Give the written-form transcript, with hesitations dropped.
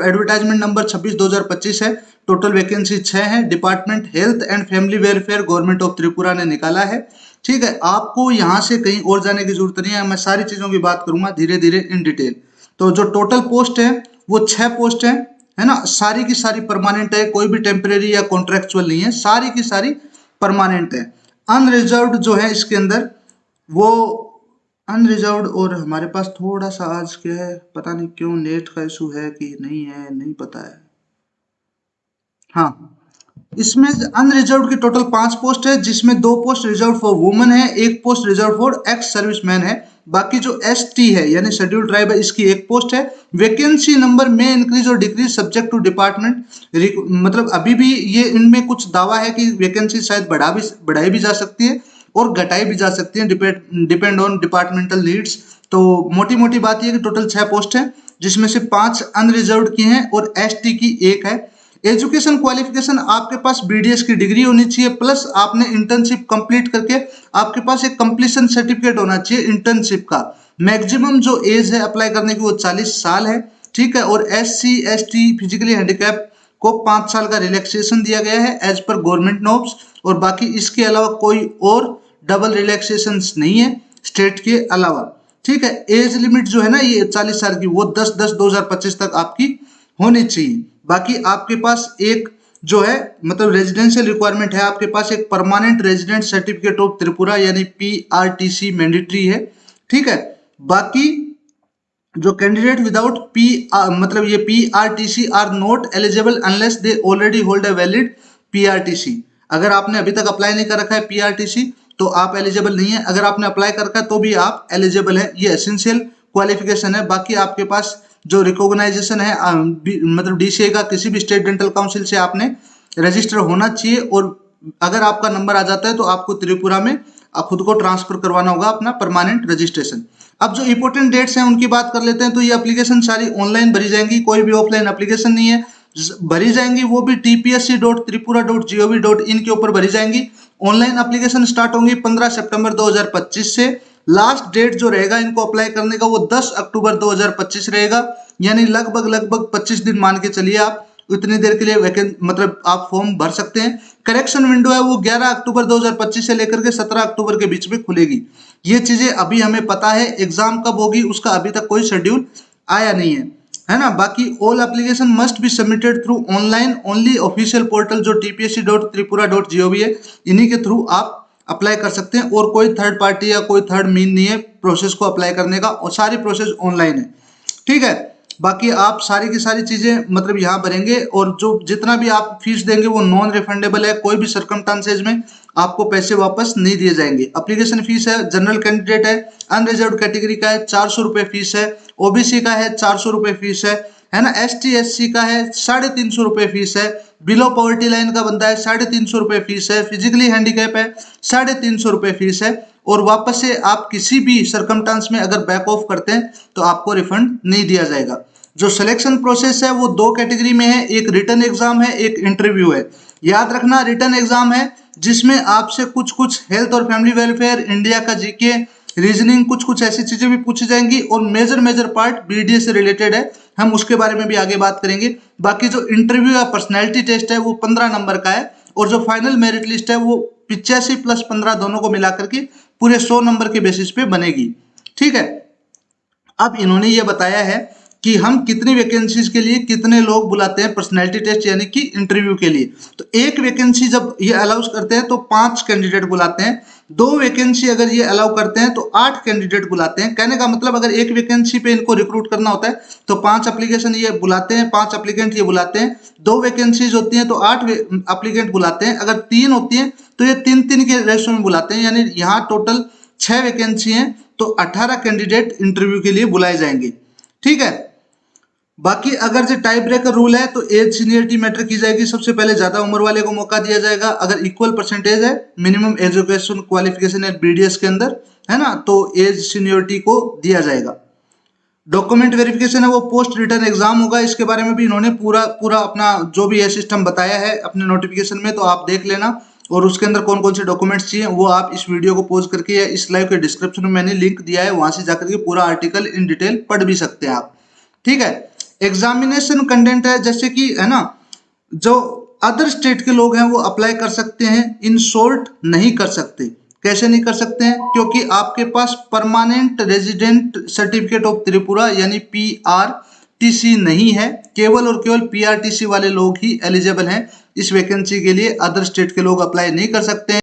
Advertisement number 26/2025 है। Total vacancy 6 है। Department health and family welfare government of Tripura ने निकाला है। ठीक है, आपको यहाँ से कहीं और जाने की जरूरत नहीं है, मैं सारी चीजों की बात करूंगा धीरे धीरे इन डिटेल। तो जो टोटल पोस्ट है वो 6 पोस्ट है ना, सारी की सारी परमानेंट है, कोई भी टेम्परेरी या कॉन्ट्रेक्चुअल नहीं है, सारी की सारी परमानेंट है। अनरिजर्व्ड जो है इसके अंदर वो अनरिजर्व्ड, और हमारे पास थोड़ा सा आज क्या है पता नहीं क्यों नेट का इशू है कि नहीं है, नहीं पता है। हाँ, इसमें अनरिजर्व्ड की टोटल 5 पोस्ट है, जिसमें 2 पोस्ट रिजर्व फॉर वुमेन है, 1 post reserve for ex serviceman है। बाकी जो एसटी है यानी शेड्यूल्ड ट्राइब है, इसकी 1 पोस्ट है। वैकेंसी नंबर में इंक्रीज और डिक्रीज सब्जेक्ट टू डिपार्टमेंट, मतलब अभी भी ये इनमें कुछ दावा है कि वैकेंसी शायद बढ़ाई भी जा सकती है और घटाई भी जा सकती है, डिपेंड ऑन डिपार्टमेंटल नीड्स। तो मोटी मोटी बात यह कि टोटल 6 पोस्ट है, जिसमें से 5 अनरिजर्व्ड की हैं और एसटी की 1 है। एजुकेशन क्वालिफिकेशन आपके पास बीडीएस की डिग्री होनी चाहिए, प्लस आपने इंटर्नशिप कंप्लीट करके आपके पास एक कंप्लीशन सर्टिफिकेट होना चाहिए इंटर्नशिप का। मैक्सिमम जो एज है अप्लाई करने की वो 40 साल है। ठीक है, और एससी एसटी फिजिकली हैंडीकैप को 5 साल का रिलैक्सेशन दिया गया है एज पर गवर्नमेंट नॉर्म्स, और बाकी इसके अलावा कोई और डबल रिलैक्सेशन नहीं है स्टेट के अलावा। ठीक है, एज लिमिट जो है ना ये 40 साल की, वो 10/10/2025 तक आपकी होनी चाहिए। बाकी आपके पास एक जो है मतलब रेजिडेंशियल रिक्वायरमेंट है, आपके पास एक permanent resident certificate of Tripura यानी पीआरटीसी मैंडेटरी है। ठीक है, बाकी जो कैंडिडेट विदाउट मतलब ये PRTC are not eligible unless they already hold a valid PRTC. अगर आपने अभी तक अप्लाई नहीं कर रखा है पीआरटीसी तो आप एलिजिबल नहीं है, अगर आपने अप्लाई कर रखा है तो भी आप एलिजिबल है। ये एसेंशियल क्वालिफिकेशन है। बाकी आपके पास जो रिकॉग्नाइजेशन है मतलब डीसीए का किसी भी स्टेट डेंटल काउंसिल से आपने रजिस्टर होना चाहिए, और अगर आपका नंबर आ जाता है तो आपको त्रिपुरा में खुद को ट्रांसफर करवाना होगा अपना परमानेंट रजिस्ट्रेशन। अब जो इंपॉर्टेंट डेट्स हैं उनकी बात कर लेते हैं। तो ये एप्लीकेशन सारी ऑनलाइन भरी जाएंगी, कोई भी ऑफलाइन एप्लीकेशन नहीं है, भरी जाएंगी वो भी tpsc.tripura.gov.in के ऊपर भरी जाएंगी। ऑनलाइन एप्लीकेशन स्टार्ट होंगी 15 सितंबर 2025 से। लास्ट डेट जो रहेगा इनको अप्लाई करने का वो 10 अक्टूबर 2025 रहेगा, यानी लगभग 25 दिन मान के चलिए आप, इतनी देर के लिए मतलब आप फॉर्म भर सकते हैं। करेक्शन विंडो है वो 11 अक्टूबर 2025 से लेकर के 17 अक्टूबर के बीच में खुलेगी। ये चीजें अभी हमें पता है, एग्जाम कब होगी उसका अभी तक कोई शेड्यूल आया नहीं है ना। बाकी all application must be submitted through online only official portal जो tpsc.tripura.gov है, इन्हीं के थ्रू आप अप्लाई कर सकते हैं, और कोई थर्ड पार्टी या कोई थर्ड मीन नहीं है प्रोसेस को अप्लाई करने का, और सारी प्रोसेस ऑनलाइन है। ठीक है, बाकी आप सारी की सारी चीजें मतलब यहाँ भरेंगे, और जो जितना भी आप फीस देंगे वो नॉन रिफंडेबल है, कोई भी सर्कमस्टांसेज में आपको पैसे वापस नहीं दिए जाएंगे। एप्लीकेशन फीस है, जनरल कैंडिडेट है, अनरिजर्व्ड कैटेगरी का है 400 रुपए फीस है, ओबीसी का है 400 रुपए फीस है ना, एसटी एससी का है 350 रुपए फीस है, बिलो पॉवर्टी लाइन का बंदा है 350 रुपए फीस है, फिजिकली हैंडीकैप है 350 रुपए फीस है, और वापस से आप किसी भी सर्कमस्टांस में अगर बैक ऑफ करते हैं तो आपको रिफंड नहीं दिया जाएगा। जो सिलेक्शन प्रोसेस है वो 2 कैटेगरी में है, एक रिटन एग्जाम है, एक इंटरव्यू है। याद रखना रिटन एग्जाम है जिसमें आपसे कुछ हेल्थ और फैमिली वेलफेयर, इंडिया का जीके, रीजनिंग, कुछ ऐसी चीजें भी पूछी जाएंगी, और मेजर पार्ट बीडीए से रिलेटेड है, हम उसके बारे में भी आगे बात करेंगे। बाकी जो इंटरव्यू या पर्सनैलिटी टेस्ट है वो 15 नंबर का है, और जो फाइनल मेरिट लिस्ट है वो 85 + 15 दोनों को मिलाकर के पूरे 100 नंबर के बेसिस पे बनेगी। ठीक है, अब इन्होंने ये बताया है कि हम कितनी वैकेंसीज के लिए कितने लोग बुलाते हैं पर्सनैलिटी टेस्ट यानी कि इंटरव्यू के लिए। तो एक वैकेंसी जब ये अलाउस करते हैं तो 5 कैंडिडेट बुलाते हैं, 2 वैकेंसी अगर ये अलाउ करते हैं तो 8 कैंडिडेट बुलाते हैं। कहने का मतलब अगर एक वैकेंसी पे इनको रिक्रूट करना होता है तो 5 एप्लीकेशन ये बुलाते हैं, 5 एप्लीकेंट ये बुलाते हैं। 2 वैकेंसीज होती हैं तो 8 एप्लीकेंट बुलाते हैं, अगर 3 होती हैं तो ये 3-3 के रेशो में बुलाते हैं, यानी यहाँ टोटल 6 वैकेंसी हैं तो 18 कैंडिडेट इंटरव्यू के लिए बुलाए जाएंगे। ठीक है, बाकी अगर जो टाई ब्रेकर रूल है तो एज सीनियरिटी मैटर की जाएगी, सबसे पहले ज्यादा उम्र वाले को मौका दिया जाएगा। अगर इक्वल परसेंटेज है मिनिमम एजुकेशन क्वालिफिकेशन है बीडीएस के अंदर, है ना, तो एज सीनियरिटी को दिया जाएगा। डॉक्यूमेंट वेरिफिकेशन है वो पोस्ट रिटर्न एग्जाम होगा, इसके बारे में भी इन्होंने पूरा अपना जो भी है सिस्टम बताया है अपने नोटिफिकेशन में, तो आप देख लेना। और उसके अंदर कौन कौन से डॉक्यूमेंट्स चाहिए वो आप इस वीडियो को पॉज करके या इस लाइव के डिस्क्रिप्शन में मैंने लिंक दिया है, वहां से जाकर के पूरा आर्टिकल इन डिटेल पढ़ भी सकते हैं आप। ठीक है, एग्जामिनेशन कंटेंट है, जैसे कि है ना, जो अदर स्टेट के लोग हैं वो अप्लाई कर सकते हैं, इन शॉर्ट नहीं कर सकते। कैसे नहीं कर सकते हैं? क्योंकि आपके पास permanent resident certificate of Tripura यानी PRTC नहीं है। केवल और केवल PRTC वाले लोग ही एलिजिबल हैं इस वैकेंसी के लिए, अदर स्टेट के लोग अप्लाई नहीं कर सकते हैं।